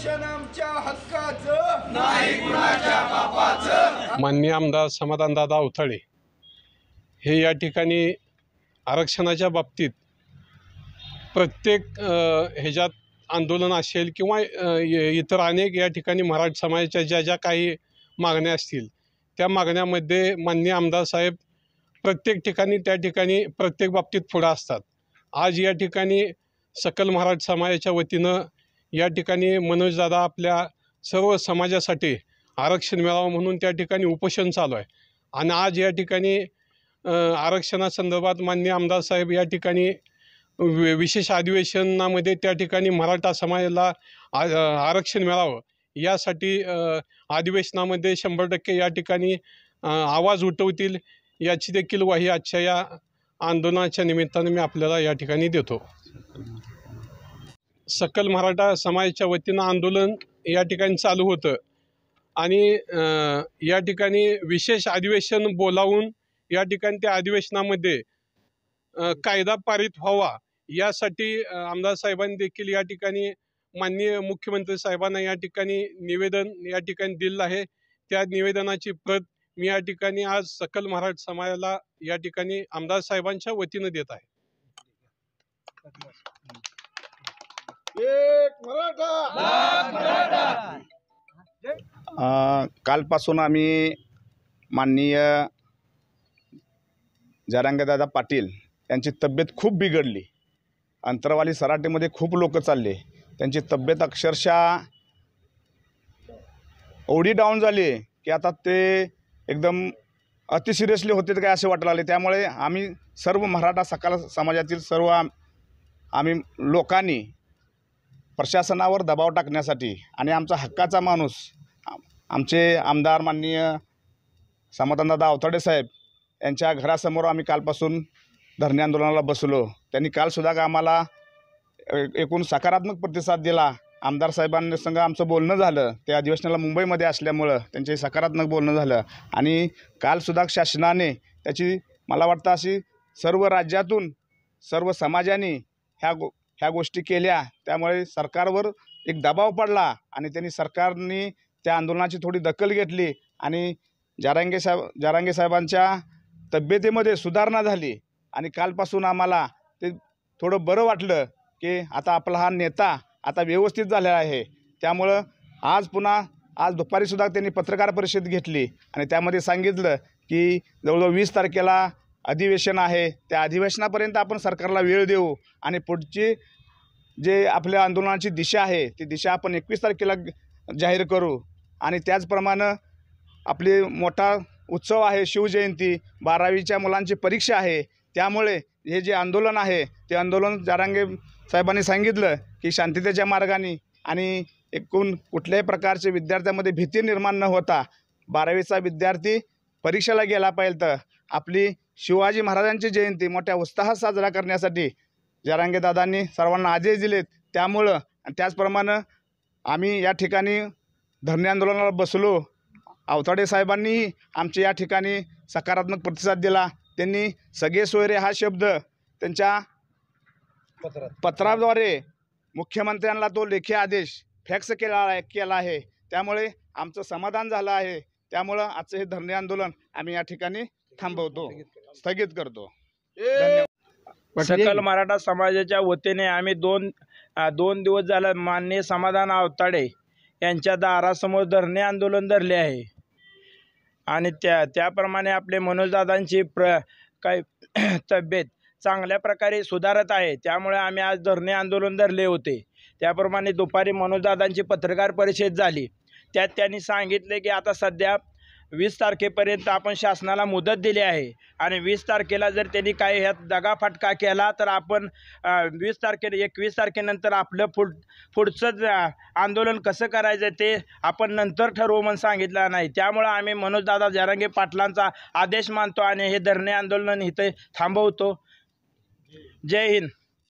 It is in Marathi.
आरक्षण आमच्या हक्काचं नाही कुणाच्या बापाचं। माननीय आमदार समाधानदादा अवताडे हे या ठिकाणी आरक्षणाच्या बाबतीत प्रत्येक ह्याच्यात आंदोलन असेल किंवा इतर अनेक या ठिकाणी मराठा समाजाच्या ज्या ज्या काही मागण्या असतील त्या मागण्यामध्ये माननीय आमदार साहेब प्रत्येक ठिकाणी त्या ठिकाणी प्रत्येक बाबतीत पुढे असतात। आज या ठिकाणी सकल मराठा समाजाच्या वतीनं या ठिकाणी मनोजदादा आपल्या सर्व समाजासाठी आरक्षण मिळावं म्हणून त्या ठिकाणी उपोषण चालू आहे आणि आज या ठिकाणी आरक्षणासंदर्भात माननीय आमदार साहेब या ठिकाणी विशेष अधिवेशनामध्ये त्या ठिकाणी मराठा समाजाला आरक्षण मिळावं यासाठी अधिवेशनामध्ये 100% या ठिकाणी आवाज उठवतील याची देखील ग्वाही आजच्या या आंदोलनाच्या निमित्ताने मी आपल्याला या ठिकाणी देतो। सकल मराठा समाजाच्या वतीनं आंदोलन या ठिकाणी चालू होतं आणि या ठिकाणी विशेष अधिवेशन बोलावून या ठिकाणी त्या अधिवेशनामध्ये कायदा पारित व्हावा यासाठी आमदार साहेबांनी देखील या ठिकाणी माननीय मुख्यमंत्री साहेबांना या ठिकाणी निवेदन या ठिकाणी दिलं आहे। त्या निवेदनाची प्रत मी या ठिकाणी आज सकल मराठा समाजाला या ठिकाणी आमदार साहेबांच्या वतीनं देत आहे। एक मराठा कालपासून आम्ही माननीय जरांगेदादा पाटील यांची तब्येत खूप बिघडली। अंतरवाली सराटीमध्ये खूप लोक चालले, त्यांची तब्येत अक्षरशः एवढी डाऊन झाली की आता ते एकदम अति सिरियसली होते काय असे वाटायला लागले। त्यामुळे आम्ही सर्व मराठा सकल समाजातील सर्व आम्ही लोकांनी प्रशासनावर दबाव टाकण्यासाठी आणि आमचा हक्काचा माणूस आमचे आमदार माननीय समाधानदादा अवताडे साहेब यांच्या घरासमोर आम्ही कालपासून धरणे आंदोलनाला बसलो। त्यांनी कालसुद्धा आम्हाला एकूण सकारात्मक प्रतिसाद दिला। आमदार साहेबांसंग आमचं बोलणं झालं, ते अधिवेशनाला मुंबईमध्ये असल्यामुळं त्यांचे सकारात्मक बोलणं झालं आणि कालसुद्धा शासनाने त्याची मला वाटतं अशी सर्व राज्यातून सर्व समाजाने ह्या गोष्टी केल्या। त्यामुळे सरकारवर एक दबाव पडला आणि त्यांनी सरकारने त्या आंदोलनाची थोडी दखल घेतली आणि जरांगे साहेबांच्या तब्येतीमध्ये सुधारणा झाली आणि कालपासून आम्हाला ते थोडं बरं वाटलं की आता आपला हा नेता आता व्यवस्थित झालेला आहे। त्यामुळं आज दुपारीसुद्धा त्यांनी पत्रकार परिषद घेतली आणि त्यामध्ये सांगितलं की जवळजवळ 20 तारखेला अधिवेशन आहे, त्या अधिवेशनापर्यंत आपण सरकारला वेळ देऊ आणि पुढची जे आपल्या आंदोलनाची दिशा आहे ती दिशा आपण 21 तारखेला जाहीर करू। आणि त्याचप्रमाणे आपली मोठा उत्सव आहे शिवजयंती, 12वीच्या मुलांची परीक्षा आहे। त्यामुळे हे जे आंदोलन आहे ते आंदोलन जरांगे साहेबांनी सांगितलं की शांततेच्या मार्गाने आणि एकूण कुठल्याही प्रकारचे विद्यार्थ्यांमध्ये भीती निर्माण न होता 12वीचा विद्यार्थी परीक्षेला गेला पाहिजे। तर आपली शिवाजी महाराजांची जयंती मोठ्या उत्साहात साजरा करण्यासाठी जरांगे दादांनी सर्वांना आदेश दिलेत। त्यामुळं त्याचप्रमाणे आम्ही या ठिकाणी धरणे आंदोलनाला बसलो। अवताडे साहेबांनीही आमच्या या ठिकाणी सकारात्मक प्रतिसाद दिला। त्यांनी सगळे सोयरे हा शब्द त्यांच्या पत्राद्वारे मुख्यमंत्र्यांना तो लेखी आदेश फॅक्स केला आहे। त्यामुळे आमचं समाधान झालं आहे। त्यामुळं आजचं हे धरणे आंदोलन आम्ही या ठिकाणी थांबवतो, स्थगित करतो। धन्यवाद। सकल मराठा समाजाच्या वतीने आम्ही दोन दिवस झाले माननीय समाधान अवताडे यांच्या दारासमोर धरणे आंदोलन धरले आहे आणि त्याप्रमाणे आपले मनोजदादांची काय तब्येत चांगल्या प्रकारे सुधारत आहे। त्यामुळे आम्ही आज धरणे आंदोलन धरले होते। त्याप्रमाणे दुपारी मनोजदादांची पत्रकार परिषद झाली, त्यात त्यांनी सांगितले की आता सध्या 20 तारखेपर्यंत आपण शासनाला मुदत दिली आहे आणि 20 तारखेला जर त्यांनी काही ह्यात दगाफटका केला तर आपण 21 तारखेनंतर आपलं पुढचं आंदोलन कसं करायचं ते आपण नंतर ठरवू म्हणून सांगितलं नाही। त्यामुळं आम्ही मनोजदादा जरांगे पाटलांचा आदेश मानतो आणि हे धरणे आंदोलन इथे थांबवतो। जय हिंद।